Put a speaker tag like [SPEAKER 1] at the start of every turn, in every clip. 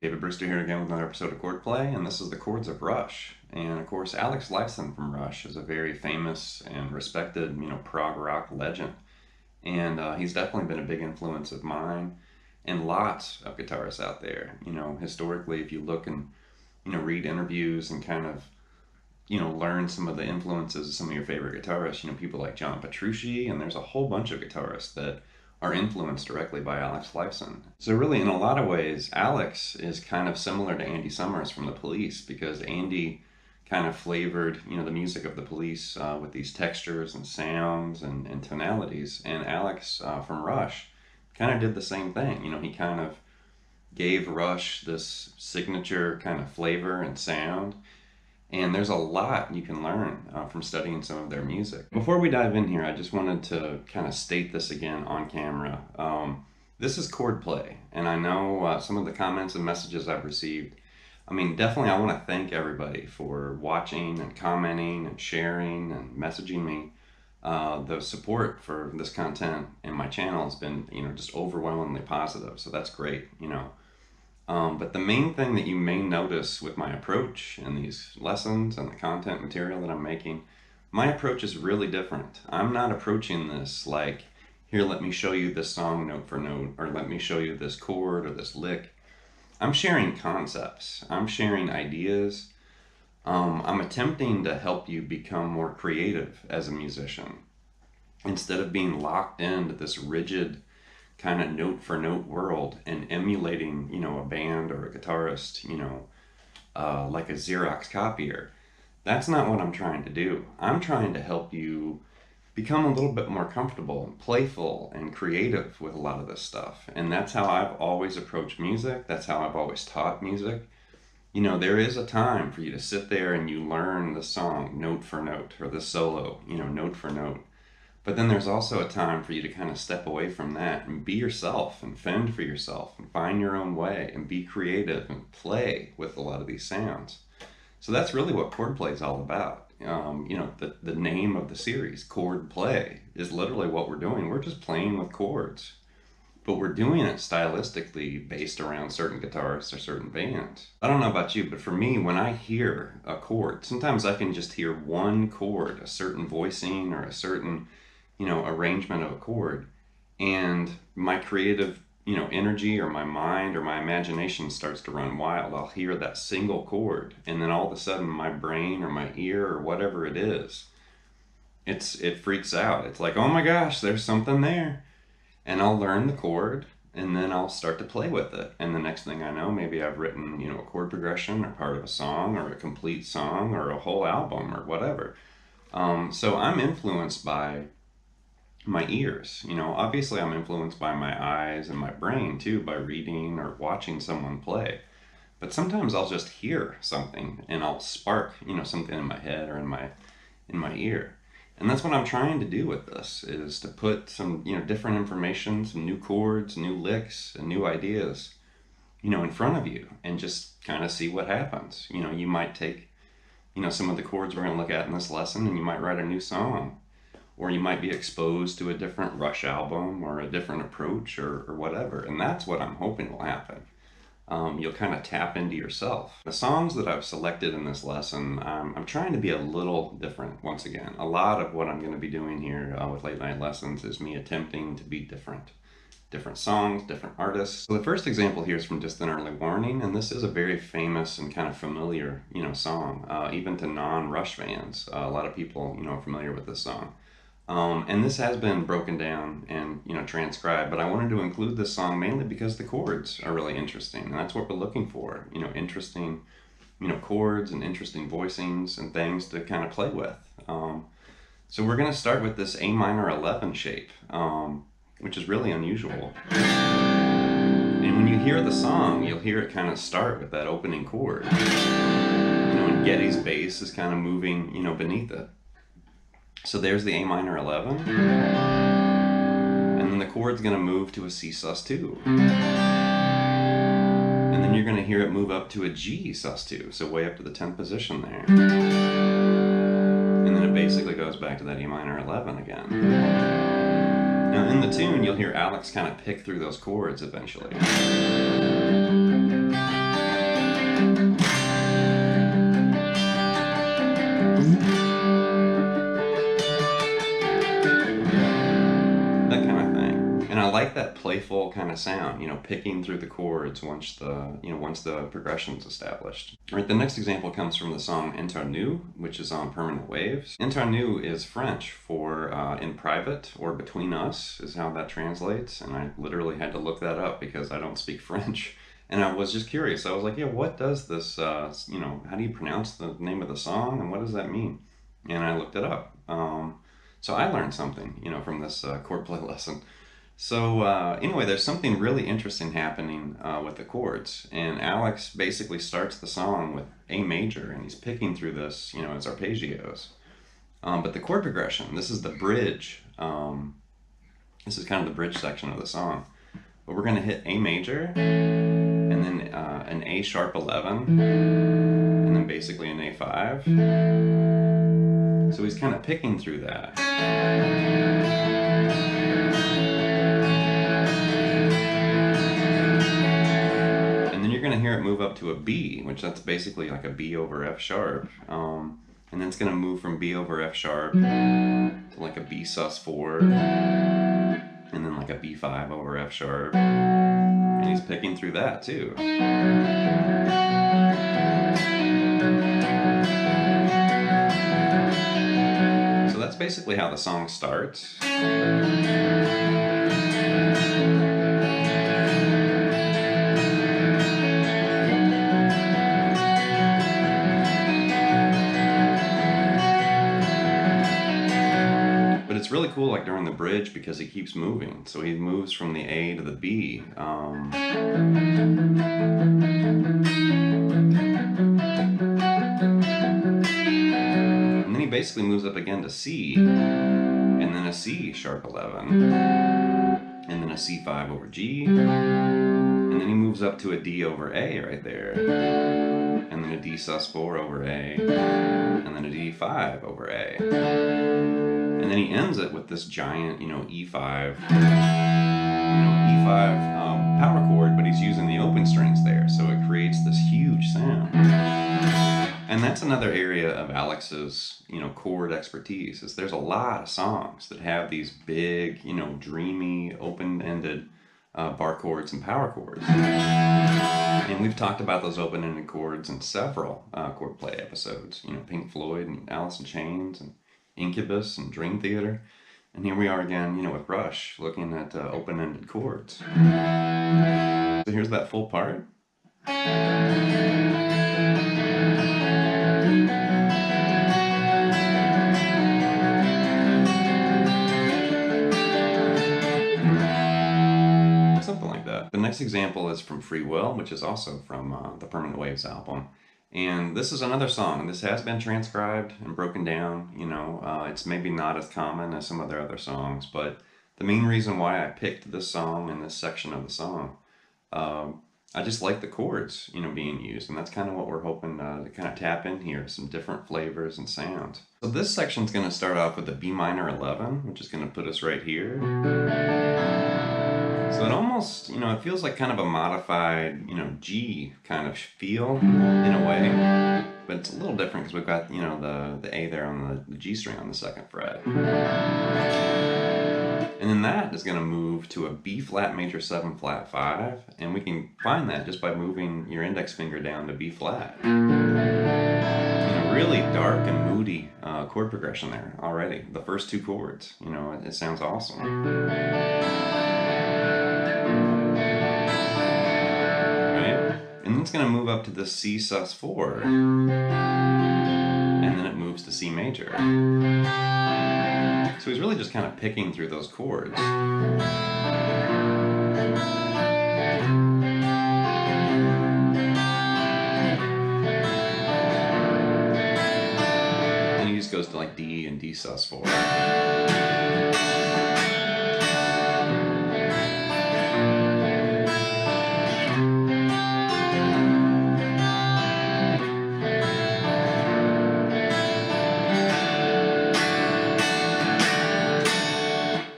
[SPEAKER 1] David Brewster here again with another episode of Chordplay, and this is the Chords of Rush. And of course, Lifeson from Rush is a very famous and respected, prog-rock legend. And he's definitely been a big influence of mine and lots of guitarists out there. Historically, if you look and, read interviews and kind of, learn some of the influences of some of your favorite guitarists, people like John Petrucci, and there's a whole bunch of guitarists that are influenced directly by Lifeson. So really, in a lot of ways, Alex is kind of similar to Andy Summers from the Police, because Andy kind of flavored, the music of the Police with these textures and sounds and tonalities, and Alex from Rush kind of did the same thing. He kind of gave Rush this signature kind of flavor and sound. And there's a lot you can learn from studying some of their music. Before we dive in here, I just wanted to kind of state this again on camera. This is Chordplay, and I know some of the comments and messages I've received. Definitely I want to thank everybody for watching and commenting and sharing and messaging me. The support for this content and my channel has been, just overwhelmingly positive, so that's great, But the main thing that you may notice with my approach in these lessons and the content material that I'm making, my approach is really different. I'm not approaching this like, here, let me show you this song note for note, or let me show you this chord or this lick. I'm sharing concepts. I'm sharing ideas. I'm attempting to help you become more creative as a musician, instead of being locked into this rigid kind of note for note world and emulating, a band or a guitarist, like a Xerox copier. That's not what I'm trying to do. I'm trying to help you become a little bit more comfortable and playful and creative with a lot of this stuff. And that's how I've always approached music. That's how I've always taught music. There is a time for you to sit there and you learn the song note for note, or the solo, note for note. But then there's also a time for you to kind of step away from that and be yourself and fend for yourself and find your own way and be creative and play with a lot of these sounds. So that's really what Chordplay is all about. The name of the series, Chordplay, is literally what we're doing. We're just playing with chords, but we're doing it stylistically based around certain guitarists or certain bands. I don't know about you, but for me, when I hear a chord, sometimes I can just hear one chord, a certain voicing or a certain arrangement of a chord, and my creative, energy or my mind or my imagination starts to run wild. I'll hear that single chord, and then all of a sudden my brain or my ear or whatever it is, it freaks out. It's like, oh my gosh, there's something there. And I'll learn the chord, and then I'll start to play with it. And the next thing I know, maybe I've written, a chord progression or part of a song or a complete song or a whole album or whatever. So I'm influenced by my ears. Obviously I'm influenced by my eyes and my brain too, by reading or watching someone play. But sometimes I'll just hear something and I'll spark, something in my head or in my ear. And that's what I'm trying to do with this, is to put some, different information, some new chords, new licks, and new ideas, in front of you, and just kind of see what happens. You might take, some of the chords we're going to look at in this lesson, and you might write a new song. Or you might be exposed to a different Rush album or a different approach or whatever. And that's what I'm hoping will happen. You'll kind of tap into yourself. The songs that I've selected in this lesson, I'm trying to be a little different once again. A lot of what I'm going to be doing here with Late Night Lessons is me attempting to be different. Different songs, different artists. So the first example here is from Distant Early Warning, and this is a very famous and kind of familiar, song, even to non-Rush fans. A lot of people, are familiar with this song. And this has been broken down and, transcribed, but I wanted to include this song mainly because the chords are really interesting, and that's what we're looking for, interesting, chords and interesting voicings and things to kind of play with. So we're going to start with this A minor 11 shape, which is really unusual. And when you hear the song, you'll hear it kind of start with that opening chord, and Geddy's bass is kind of moving, beneath it. So there's the A minor 11, and then the chord's going to move to a C sus2, and then you're going to hear it move up to a G sus2, so way up to the 10th position there, and then it basically goes back to that A minor 11 again. Now in the tune, you'll hear Alex kind of pick through those chords eventually. That kind of thing. And I like that playful kind of sound, picking through the chords once the progression's established. All right, the next example comes from the song Entre Nous, which is on Permanent Waves. Entre Nous is French for in private or between us is how that translates. And I literally had to look that up because I don't speak French. And I was just curious. I was like, yeah, what does this, how do you pronounce the name of the song and what does that mean? And I looked it up. So I learned something, from this chord play lesson. So anyway, there's something really interesting happening with the chords. And Alex basically starts the song with A major, and he's picking through this, it's arpeggios. But the chord progression, this is the bridge. This is kind of the bridge section of the song. But we're going to hit A major, and then an A sharp 11, and then basically an A5. So he's kind of picking through that. And then you're going to hear it move up to a B, which that's basically like a B over F sharp. And then it's going to move from B over F sharp to like a B sus4, and then like a B5 over F sharp. And he's picking through that too. So that's basically how the song starts. But it's really cool, like during the bridge, because he keeps moving. So he moves from the A to the B. And then he basically moves up again to C, and then a C sharp 11, and then a C5 over G, and then he moves up to a D over A right there, and then a D sus4 over A, and then a D5 over A. And then he ends it with this giant, E5, E5 power chord, but he's using the open strings there, so it creates this huge sound. And that's another area of Alex's, chord expertise, is there's a lot of songs that have these big, dreamy, open-ended bar chords and power chords. And we've talked about those open-ended chords in several chord play episodes, Pink Floyd and Alice in Chains and Incubus and Dream Theater. And here we are again, with Rush, looking at open-ended chords. So here's that full part. Something like that. The next example is from Free Will, which is also from the Permanent Waves album. And this is another song. This has been transcribed and broken down. It's maybe not as common as some of their other songs, but the main reason why I picked this song and this section of the song, I just like the chords, being used, and that's kind of what we're hoping to kind of tap in here, some different flavors and sounds. So this section's going to start off with a B minor 11, which is going to put us right here. So it almost, it feels like kind of a modified, G kind of feel in a way, but it's a little different because we've got, the A there on the G string on the second fret. And then that is going to move to a B flat major 7 flat 5, and we can find that just by moving your index finger down to B flat. Really dark and moody chord progression there already. The first two chords, it sounds awesome. And then it's going to move up to the C sus4, and then it moves to C major. So he's really just kind of picking through those chords. And he just goes to like D and D sus4.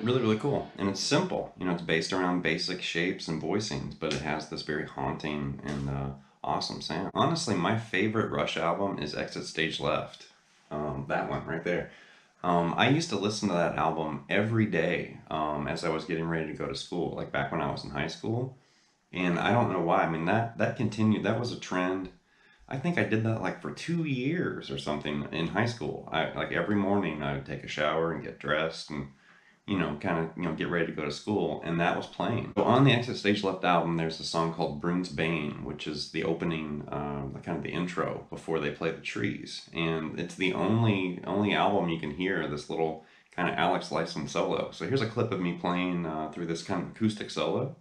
[SPEAKER 1] Really cool, and it's simple. It's based around basic shapes and voicings, but it has this very haunting and awesome sound. Honestly, my favorite Rush album is Exit Stage Left. That one right there. I used to listen to that album every day as I was getting ready to go to school, like back when I was in high school. And I don't know why. I mean, that continued. That was a trend. I think I did that like for 2 years or something in high school. I like every morning I would take a shower and get dressed and kind of, get ready to go to school, and that was playing. So on the Exit Stage Left album, there's a song called Brune's Bain, which is the opening, kind of the intro before they play the trees. And it's the only album you can hear this little kind of Alex Lifeson solo. So here's a clip of me playing through this kind of acoustic solo.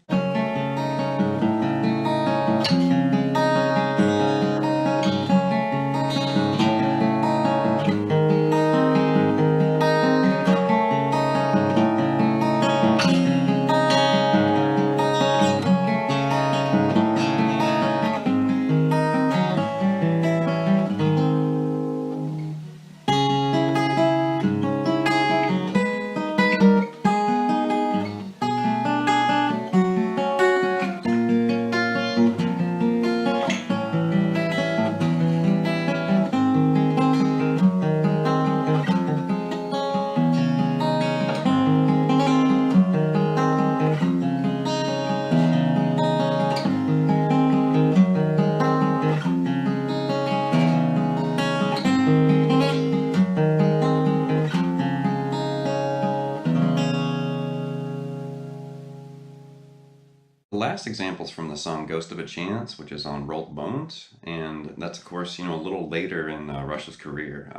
[SPEAKER 1] The last example's from the song Ghost of a Chance, which is on Rolled Bones, and that's, of course, a little later in Rush's career.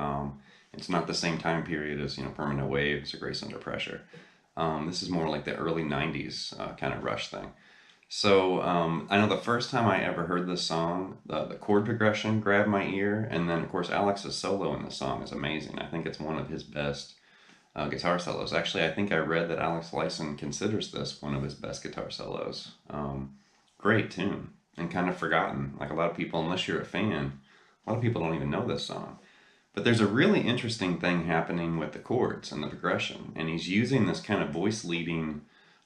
[SPEAKER 1] It's not the same time period as, Permanent Waves or Grace Under Pressure. This is more like the early 90s kind of Rush thing. So I know the first time I ever heard this song, the chord progression grabbed my ear, and then, of course, Alex's solo in the song is amazing. I think it's one of his best guitar solos. Actually, I think I read that Alex Lifeson considers this one of his best guitar solos. Great tune, and kind of forgotten. Like a lot of people, unless you're a fan, a lot of people don't even know this song. But there's a really interesting thing happening with the chords and the progression, and he's using this kind of voice leading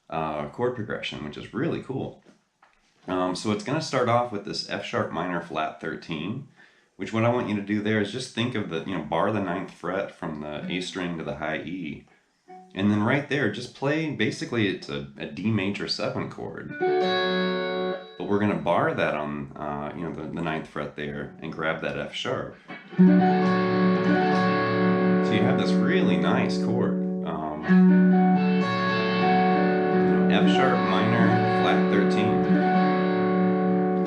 [SPEAKER 1] chord progression, which is really cool. So it's going to start off with this F sharp minor flat 13, which what I want you to do there is just think of the, bar the 9th fret from the A string to the high E. And then right there, just play, basically it's a D major 7 chord. But we're going to bar that on, the 9th fret there and grab that F sharp. So you have this really nice chord. F sharp minor flat 13.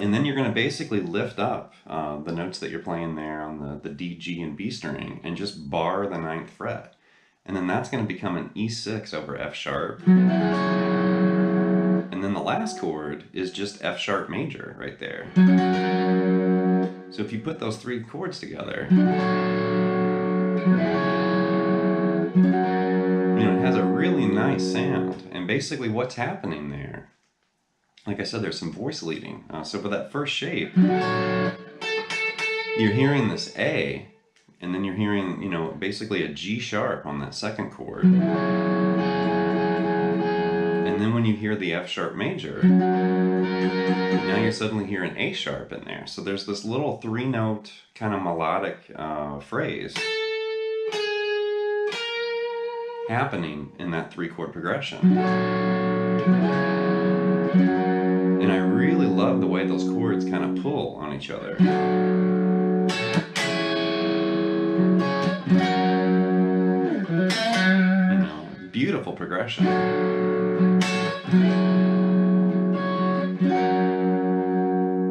[SPEAKER 1] And then you're going to basically lift up the notes that you're playing there on the D, G, and B string and just bar the 9th fret. And then that's going to become an E6 over F sharp. And then the last chord is just F sharp major right there. So if you put those 3 chords together, it has a really nice sound. And basically what's happening there, like I said, there's some voice leading. So for that first shape, you're hearing this A, and then you're hearing, basically a G sharp on that second chord. And then when you hear the F sharp major, now you're suddenly hearing A sharp in there. So there's this little 3-note kind of melodic phrase happening in that 3-chord progression. And I really love the way those chords kind of pull on each other. Beautiful progression.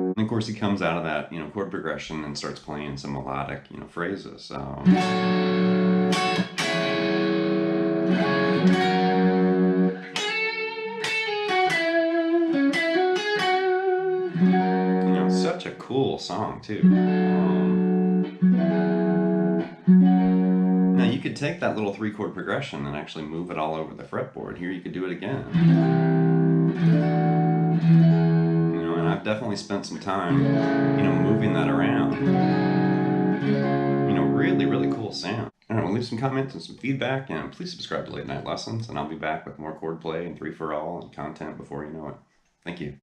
[SPEAKER 1] And of course he comes out of that, chord progression and starts playing some melodic, phrases. Such a cool song too. Now you could take that little 3-chord progression and actually move it all over the fretboard. Here you could do it again. And I've definitely spent some time, moving that around. Really, really cool sound. I don't know, leave some comments and some feedback, and please subscribe to Late Night Lessons, and I'll be back with more chord play and 3 for all and content before you know it. Thank you.